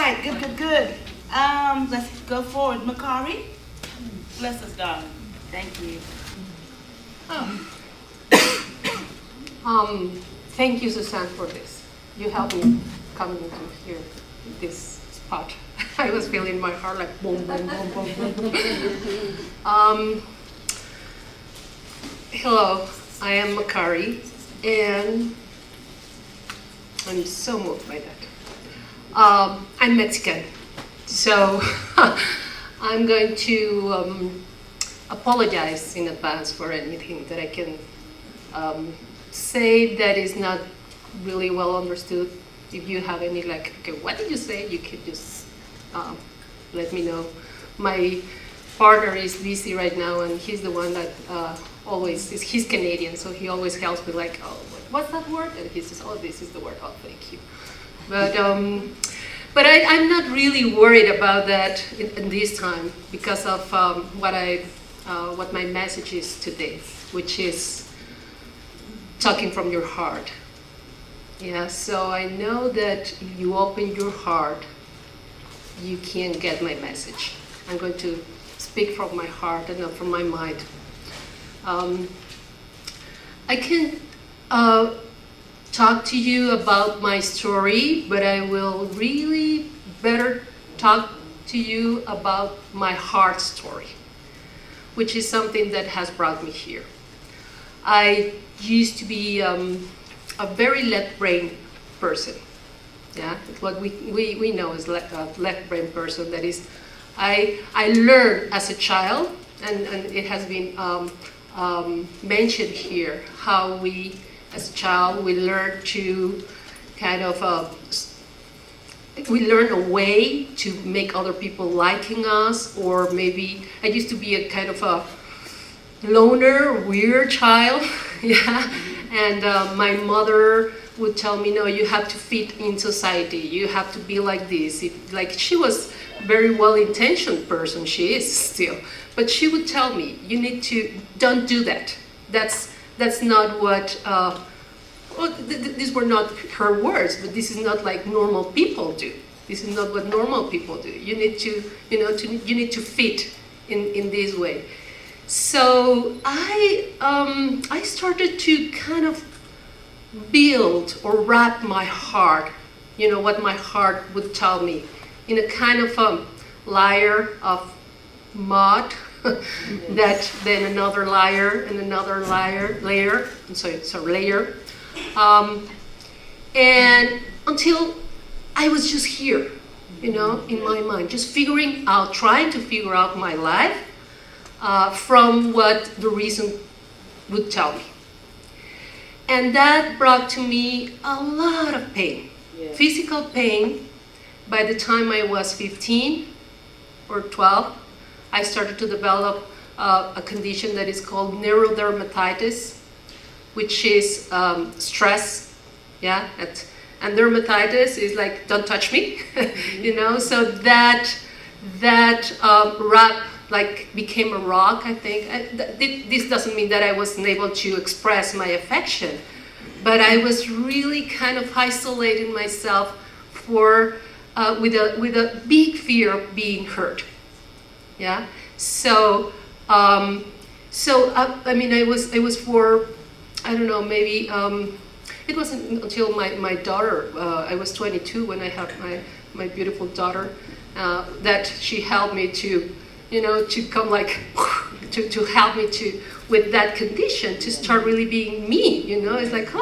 right, good, good, good. Let's go forward. Makari, bless us, darling. Thank you. Oh. Thank you, Suzanne, for this. You helped me coming to here, this spot. I was feeling my heart like boom, boom, boom, boom, boom. Hello, I am Makari, and I'm so moved by that. I'm Mexican, so I'm going to apologize in advance for anything that I can say that is not really well understood. If you have any okay, what did you say? You can just let me know. My partner is busy right now, and he's the one that he's Canadian, so he always helps me oh, what's that word? And he says, oh, this is the word, oh, thank you. But I'm not really worried about that in this time because of what my message is today, which is talking from your heart. Yeah, so I know that if you open your heart, you can get my message. I'm going to speak from my heart and not from my mind. I can talk to you about my story, but I will really better talk to you about my heart story, which is something that has brought me here. I used to be a very left brain person. Yeah, it's what we know as a left brain person. That is, I learned as a child, and it has been mentioned here, how we, as a child, we learn to kind of, we learn a way to make other people liking us, or maybe I used to be a kind of a loner, weird child, yeah, and my mother would tell me, no, you have to fit in society, you have to be like this. She was a very well-intentioned person, she is still, but she would tell me, you need to, don't do that. That's not what, these were not her words, but this is not like normal people do. This is not what normal people do. You need to, you need to fit in this way. So I started to kind of build or wrap my heart, what my heart would tell me, in a kind of a layer of mud, that then another layer and another layer, it's a layer, and until I was just here, in my mind, just trying to figure out my life from what the reason would tell me. And that brought to me a lot of pain, physical pain. By the time I was 15 or 12, I started to develop a condition that is called neurodermatitis, which is stress, yeah? And dermatitis is like, don't touch me, so that wrap became a rock, I think. This doesn't mean that I wasn't able to express my affection, but I was really kind of isolating myself with a big fear of being hurt. Yeah. So I was for, I don't know, maybe it wasn't until my daughter. I was 22 when I had my beautiful daughter. That she helped me to, to come to help me with that condition, to start really being me. It's like,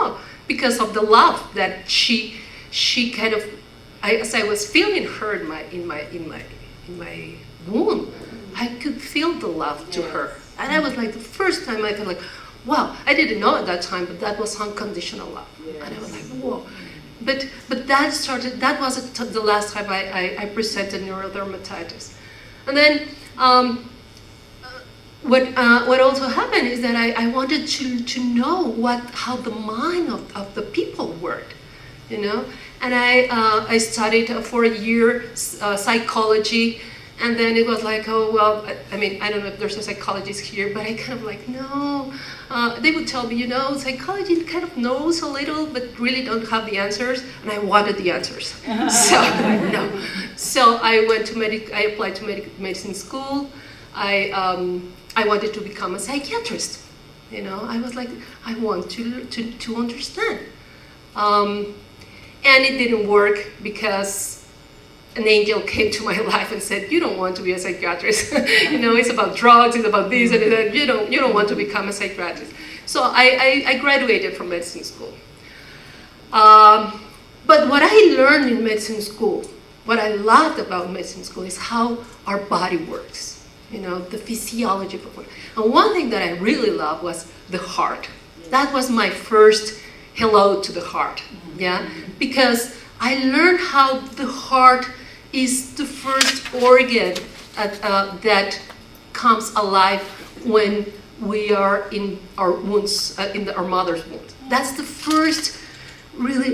because of the love that she kind of, as I was feeling her in my womb, I could feel the love to her, and I was like, the first time I felt like, wow, I didn't know at that time, but that was unconditional love, and I was like, whoa. But that was the last time I presented neurodermatitis. And then what also happened is that I wanted to know how the mind of the people worked, and I studied for a year psychology, And then it was like, oh, well, I mean, I don't know if there's a psychologist here, but I kind of like, no. They would tell me, psychology kind of knows a little, but really don't have the answers. And I wanted the answers. So, no. So I applied to medicine school. I wanted to become a psychiatrist. I was like, I want to understand. And it didn't work because an angel came to my life and said, you don't want to be a psychiatrist. It's about drugs, it's about this and that. You don't want to become a psychiatrist. So I graduated from medicine school. But what I learned in medicine school, what I loved about medicine school is how our body works, the physiology of the body. And one thing that I really loved was the heart. That was my first hello to the heart, yeah? Because I learned how the heart is the first organ that comes alive when we are in our wombs, in our mother's womb. That's the first, really,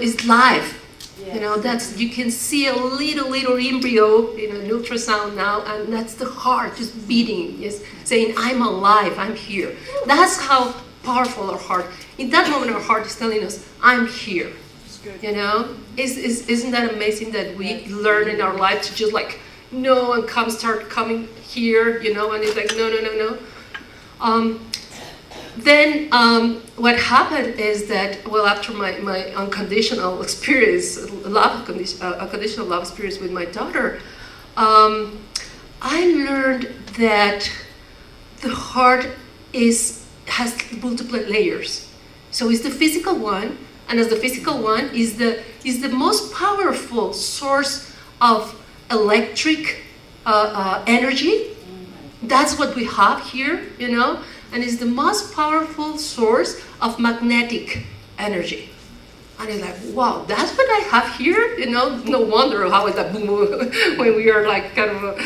is live. Yes. You can see a little embryo in an ultrasound now, and that's the heart just beating, yes, saying, I'm alive, I'm here. That's how powerful our heart. In that moment, our heart is telling us, I'm here. Isn't that amazing that we learn in our life to just and start coming here, and it's like, no. Then what happened is that, well, after my unconditional experience, unconditional love experience with my daughter, I learned that the heart has multiple layers. So it's the physical one, and as the physical one is the most powerful source of electric energy. That's what we have here, and it's the most powerful source of magnetic energy. And it's like, wow, that's what I have here, No wonder how is that boom when we are like kind of,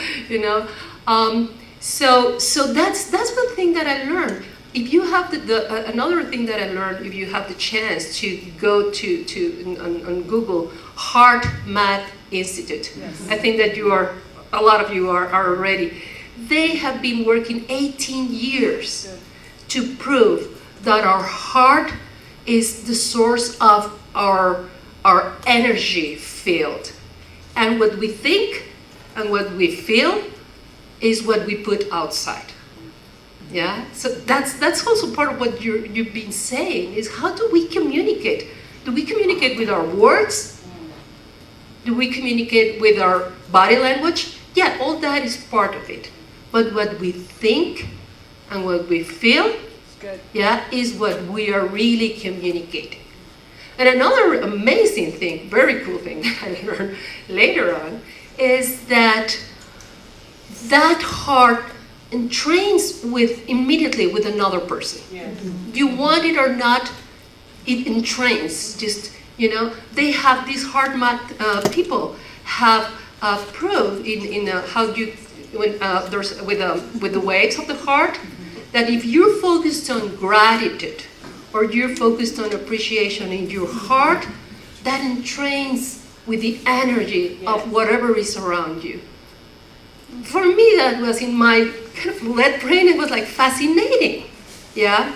So that's one thing that I learned. If you have another thing that I learned, if you have the chance to go on Google, Heart Math Institute. Yes. I think that a lot of you are already. They have been working 18 years to prove that our heart is the source of our energy field. And what we think and what we feel is what we put outside. Yeah, so that's also part of what you've been saying, is how do we communicate? Do we communicate with our words? Do we communicate with our body language? Yeah, all that is part of it. But what we think and what we feel, yeah, is what we are really communicating. And another amazing thing, very cool thing that I learned later on, is that heart entrains immediately with another person. Yes. You want it or not, it entrains. Just, they have these heart math people have proved in how you there's with the waves of the heart, that if you're focused on gratitude or you're focused on appreciation in your heart, that entrains with the energy of whatever is around you. For me, that was in my kind of left brain, it was like fascinating, yeah?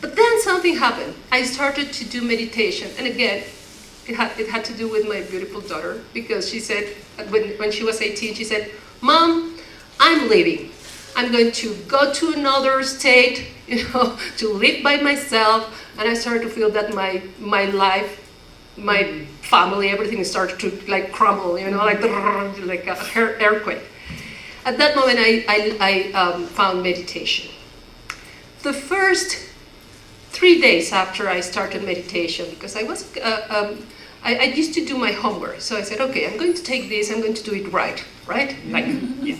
But then something happened. I started to do meditation, and again, it had to do with my beautiful daughter, because she said, when she was 18, she said, Mom, I'm leaving. I'm going to go to another state, to live by myself. And I started to feel that my life, my family, everything started to crumble, like an earthquake. At that moment, I found meditation. The first 3 days after I started meditation, because I used to do my homework. So I said, okay, I'm going to take this, I'm going to do it right? Yeah.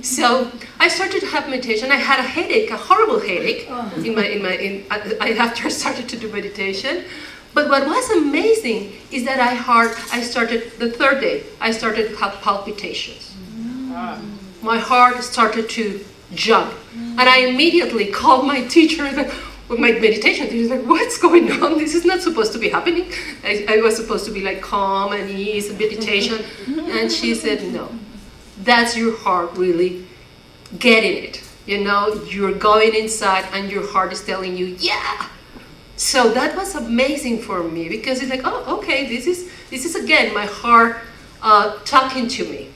So I started to have meditation. I had a headache, a horrible headache, after I started to do meditation. But what was amazing is that the third day, I started to have palpitations. My heart started to jump. And I immediately called my teacher, with my meditation teacher, like, what's going on? This is not supposed to be happening. I was supposed to be calm and ease and meditation. And she said, no, that's your heart really getting it. You know, you're going inside and your heart is telling you, yeah. So that was amazing for me because it's like, oh, okay, this is again my heart talking to me.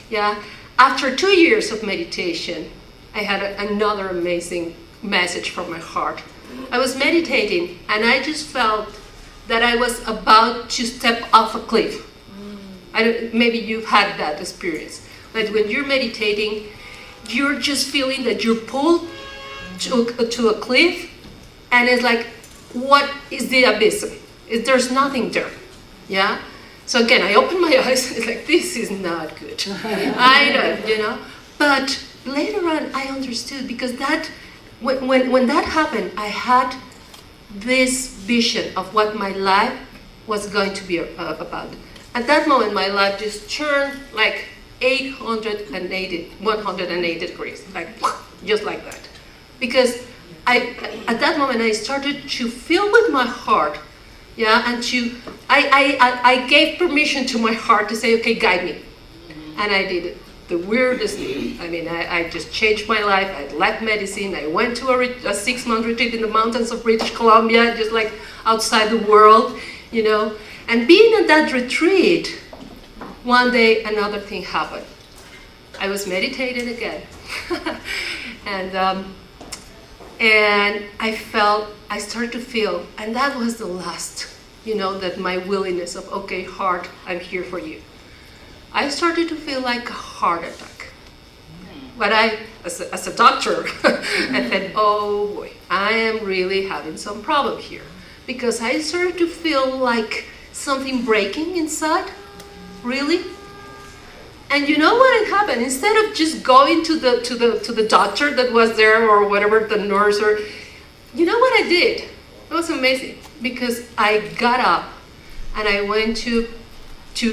Yeah. After 2 years of meditation, I had another amazing message from my heart. I was meditating and I just felt that I was about to step off a cliff. Maybe you've had that experience. But when you're meditating, you're just feeling that you're pulled to a cliff, and it's like, what is the abyss? There's nothing there. Yeah? So again, I opened my eyes, it's like, this is not good. I don't, you know. But later on, I understood because that, when that happened, I had this vision of what my life was going to be about. At that moment, my life just turned like 180 degrees, like just like that. Because at that moment, I started to feel with my heart, yeah, and I gave permission to my heart to say, okay, guide me. And I did it. The weirdest thing. I mean, I just changed my life. I left medicine. I went to a 6-month retreat in the mountains of British Columbia, just like outside the world, you know. And being at that retreat, one day another thing happened. I was meditating again. and I started to feel, and that was the last, you know, that my willingness of, okay, heart, I'm here for you. I started to feel like a heart attack. But as a doctor, I said, oh boy, I am really having some problem here. Because I started to feel like something breaking inside, really. And you know what had happened? Instead of just going to the doctor that was there or whatever, the nurse, or, you know what I did? It was amazing because I got up and I went to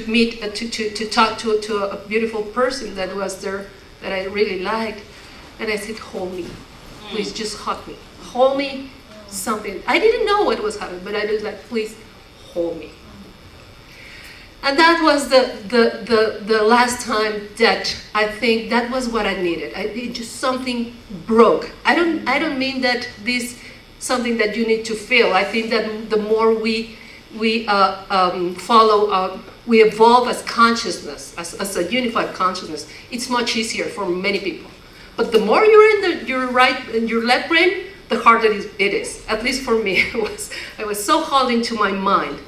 meet, to talk to a beautiful person that was there that I really liked. And I said, hold me, please just hug me. Hold me, something. I didn't know what was happening, but I was like, please hold me. And that was the last time that I think that was what I needed. It just something broke. I don't mean that this something that you need to feel. I think that the more we follow, we evolve as consciousness, as a unified consciousness, it's much easier for many people. But the more you're in your left brain, the harder it is. At least for me, I was so holding to my mind,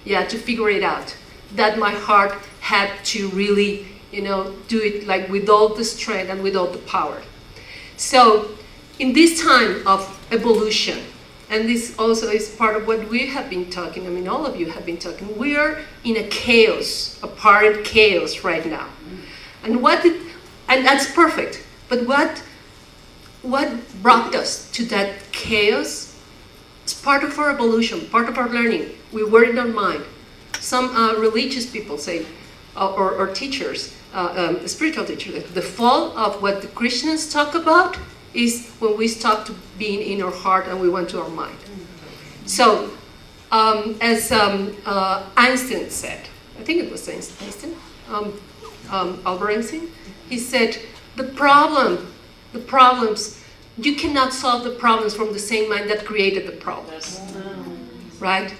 yeah, to figure it out, that my heart had to really, you know, do it like with all the strength and with all the power. So in this time of evolution, and this also is part of what we have been talking, I mean, all of you have been talking, we are in a chaos, apparent chaos right now. And that's perfect, but what brought us to that chaos? It's part of our evolution, part of our learning. We were in our mind. Some religious people say, or teachers, spiritual teachers, the fall of what the Christians talk about is when we stopped being in our heart and we went to our mind. So, as Einstein said, I think it was Einstein, Albert Einstein, he said, the problems, you cannot solve the problems from the same mind that created the problems, right?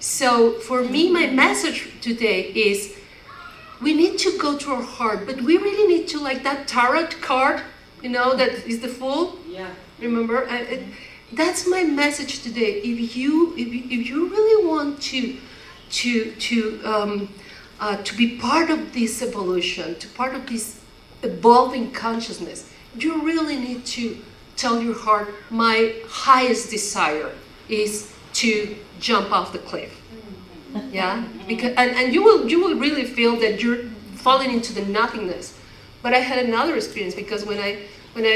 So for me, my message today is we need to go to our heart, but we really need to, like that tarot card, you know, that is the Fool. Yeah. Remember? That's my message today. If you really want to be part of this evolution, to part of this evolving consciousness, you really need to tell your heart, my highest desire is to jump off the cliff. Yeah, because and you will really feel that you're falling into the nothingness. But I had another experience because when I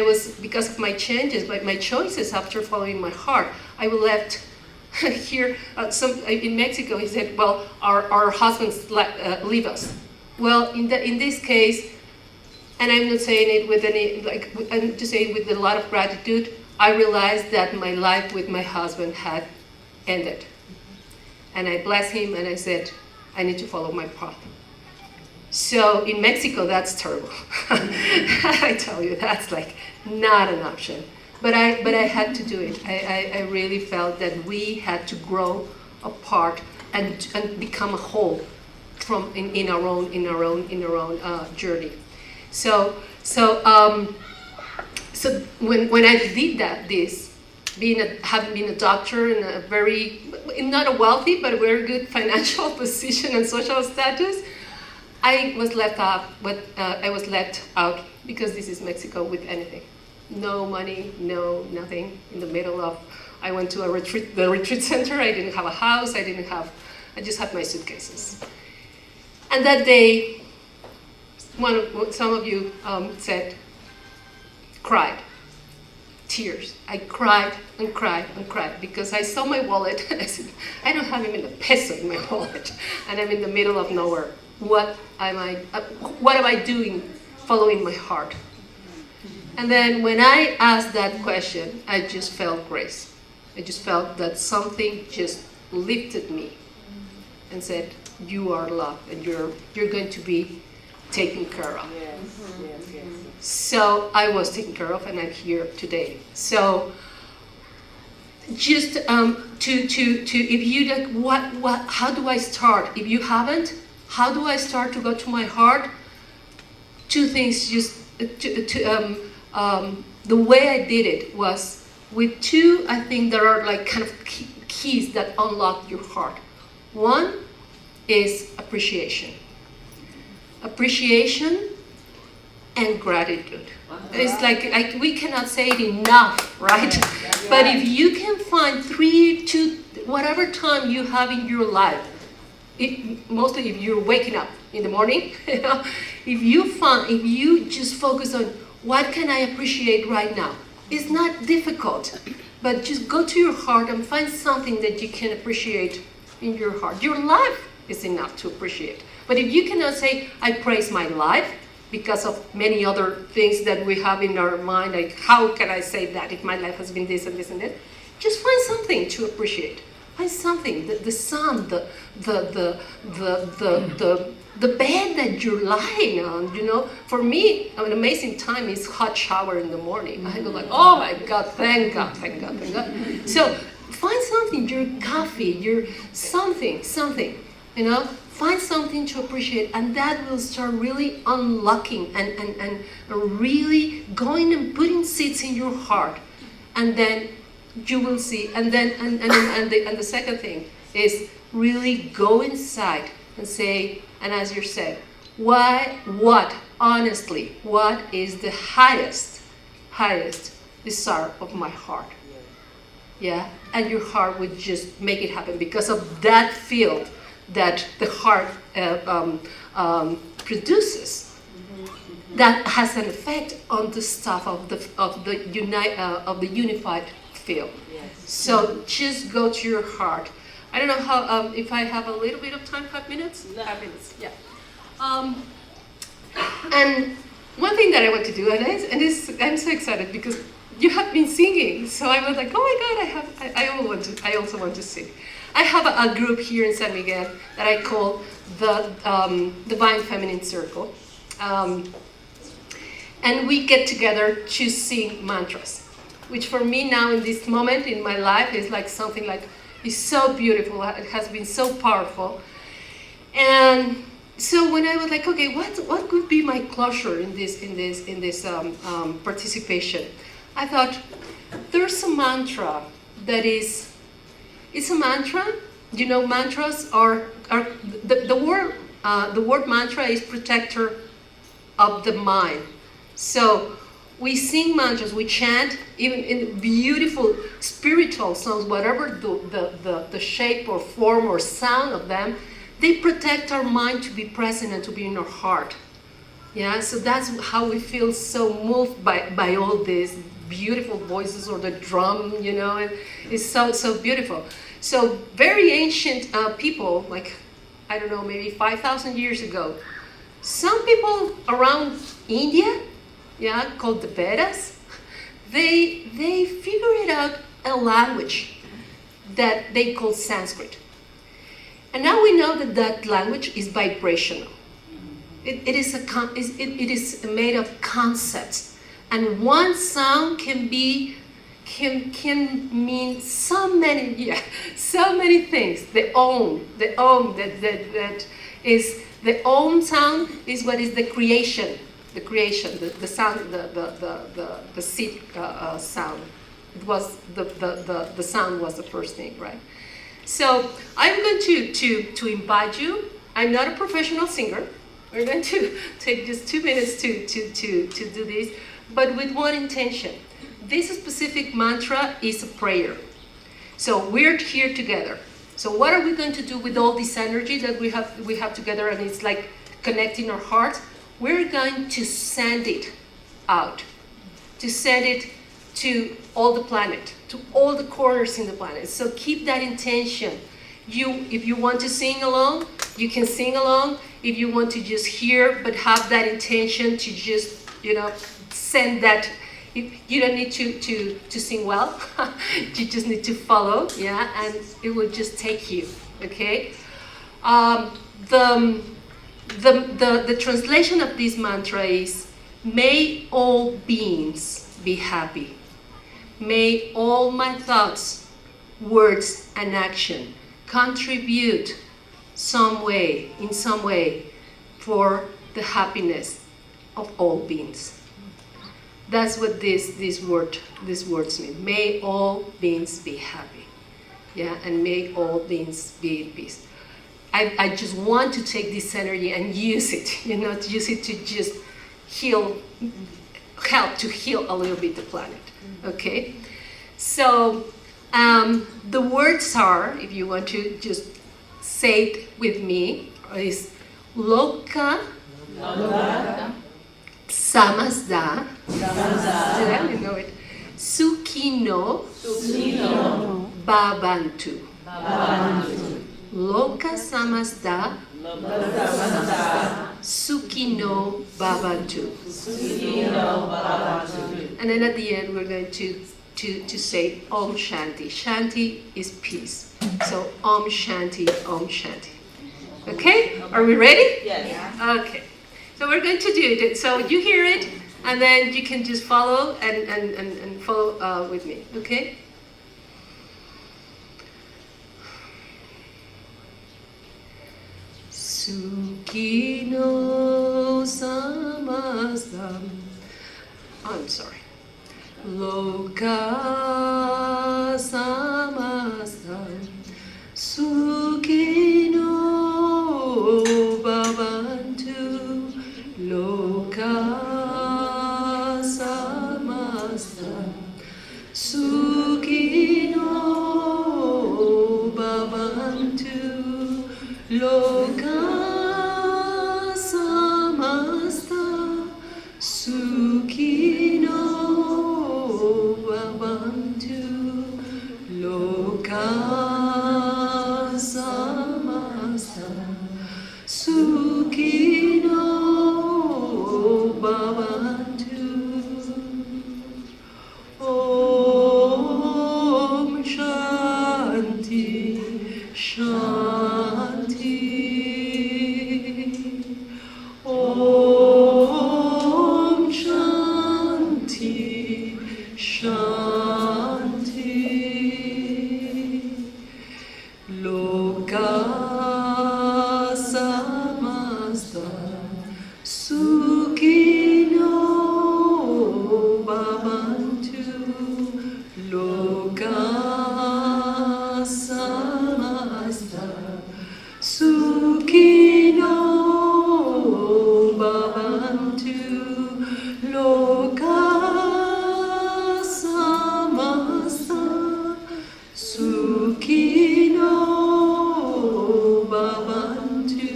was, because of my changes, my choices after following my heart, I left here. In Mexico, he said, well, our husbands leave us. Well, in this case, and I'm not saying it with any, I'm just saying with a lot of gratitude, I realized that my life with my husband had ended. And I blessed him and I said, I need to follow my path. So in Mexico, that's terrible. I tell you, that's like not an option. But I had to do it. I really felt that we had to grow apart and become a whole in our own journey. So when I did this, having been a doctor in a very, not a wealthy, but a very good financial position and social status, I was left out because this is Mexico with anything. No money, no nothing. In the middle of, I went to the retreat center. I didn't have a house. I just had my suitcases. And that day, some of you said, cried, tears. I cried and cried and cried because I saw my wallet and I said, I don't have even a peso in my wallet, and I'm in the middle of nowhere. What am I doing following my heart? And then when I asked that question, I just felt grace. I just felt that something just lifted me and said, you are loved and you're going to be taken care of. Yes. So I was taken care of and I'm here today. So just if you like, how do I start? If you haven't, how do I start to go to my heart? Two things, just the way I did it was with two, I think there are like kind of keys that unlock your heart. One is appreciation. Appreciation and gratitude. It's like we cannot say it enough, right? But if you can find 3 to whatever time you have in your life, mostly if you're waking up in the morning, if you just focus on what can I appreciate right now, it's not difficult, but just go to your heart and find something that you can appreciate in your heart. Your life is enough to appreciate. But if you cannot say, I praise my life, because of many other things that we have in our mind, like how can I say that if my life has been this and this and that? Just find something to appreciate. Find something, the sun, the bed that you're lying on, you know. For me, an amazing time is hot shower in the morning. I go like, oh my God, thank God, thank God, thank God. So find something, your coffee, your something, you know. Find something to appreciate, and that will start really unlocking and really going and putting seeds in your heart, and then you will see. And the second thing is really go inside and say, and as you said, honestly, what is the highest desire of my heart? Yeah, and your heart would just make it happen because of that field that the heart produces, that has an effect on the stuff of the unified field. Yes. So just go to your heart. I don't know how if I have a little bit of time, 5 minutes. No. 5 minutes, yeah. And one thing that I want to do, I'm so excited because you have been singing, so I was like, oh my God, I also want to sing. I have a group here in San Miguel that I call the Divine Feminine Circle. And we get together to sing mantras, which for me now in this moment in my life is like something like, it's so beautiful, it has been so powerful. And so when I was like, okay, what could be my closure in this participation? I thought, there's a mantra that is, it's a mantra. You know, mantras are the word mantra is protector of the mind. So we sing mantras, we chant, even in beautiful spiritual songs, whatever the shape or form or sound of them, they protect our mind to be present and to be in our heart. Yeah, so that's how we feel so moved by all these beautiful voices or the drum, you know, it's so beautiful. So very ancient people, like, I don't know, maybe 5,000 years ago, some people around India, yeah, called the Vedas, they figured out a language that they call Sanskrit. And now we know that language is vibrational. it is it is made of concepts, and one sound can mean so many, yeah, so many things. The om, that is the om sound is what is the creation, the sound, the seed sound. It was the sound was the first thing, right? So I'm going to invite you. I'm not a professional singer. We're going to take just 2 minutes to do this, but with one intention. This specific mantra is a prayer. So we're here together. So what are we going to do with all this energy that we have together, and it's like connecting our hearts? We're going to send it out, to send it to all the planet, to all the corners in the planet. So keep that intention. If you want to sing along, you can sing along. If you want to just hear, but have that intention to just, send that. You don't need to sing well. You just need to follow, yeah, and it will just take you, okay? The translation of this mantra is, may all beings be happy. May all my thoughts, words, and action contribute in some way for the happiness of all beings. That's what these words mean. May all beings be happy, yeah, and may all beings be at peace. I just want to take this energy and use it, use it to just help to heal a little bit the planet. Okay, so the words are, if you want to just say it with me, is Loka Samazda. You know it. Sukino Babantu. Loka Samazda Sukino Babantu. And then at the end we're going to say Om Shanti. Shanti is peace. So Om Shanti, Om Shanti. Okay? Are we ready? Yes. Okay. So we're going to do it. So you hear it, and then you can just follow and follow with me. Okay? Sukino Samastam. I'm sorry. Loka Samastam. Sukino Babantu. Loka Samastam. Sukino Babantu. Loka Samasta Sukino Bhavantu. Loka Samasta Sukino Bhavantu. Om Shanti Shanti. Om Shanti Shanti. Loka Samasta Sukino Bhavantu. Loka Samasta Sukino Bhavantu. Loka Samasta Sukino Bhavantu.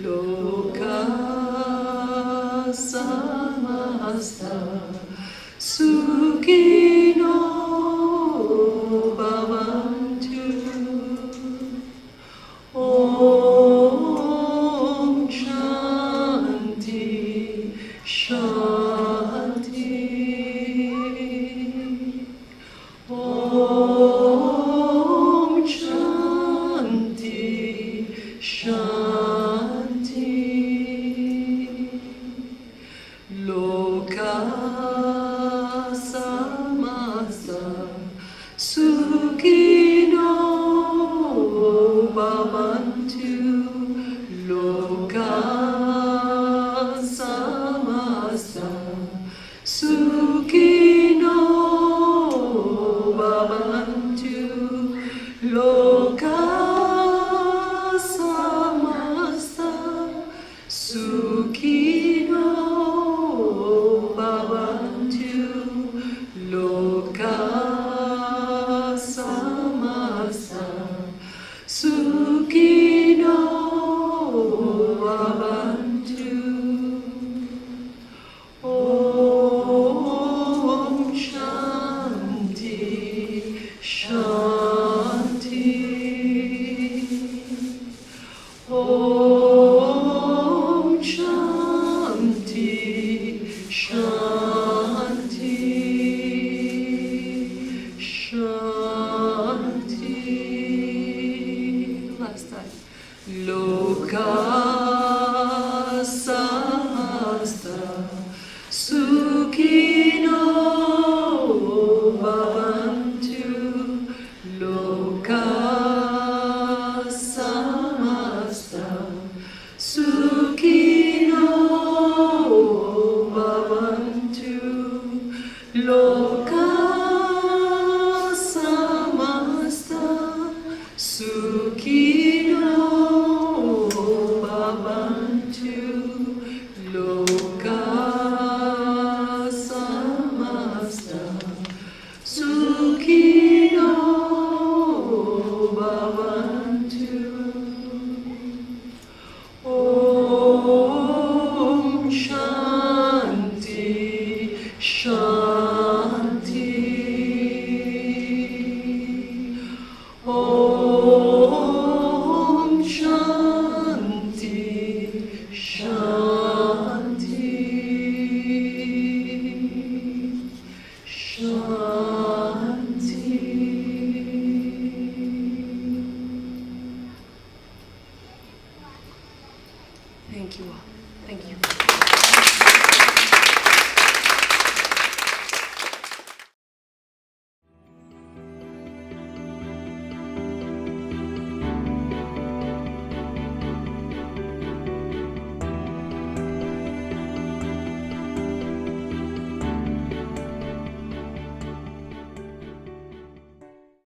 Loka Samasta Sukino Bhavantu. Om Shanti Shanti. Om Shanti Shanti. bhavantu loka samasta sukhino bhavantu loka samasta sukhino bhavantu loka samasta sukhino bhavantu. Om Shanti Shanti. Om Shanti Shanti Shanti. Last time. Loka samasta sukhino bhavantu loka samasta sukhino bhavantu loka samasta sukhino bhavantu loka samasta sukhino bhavantu. Om Shanti Shanti. Om Shanti Shanti Shanti. Thank you all. Thank you.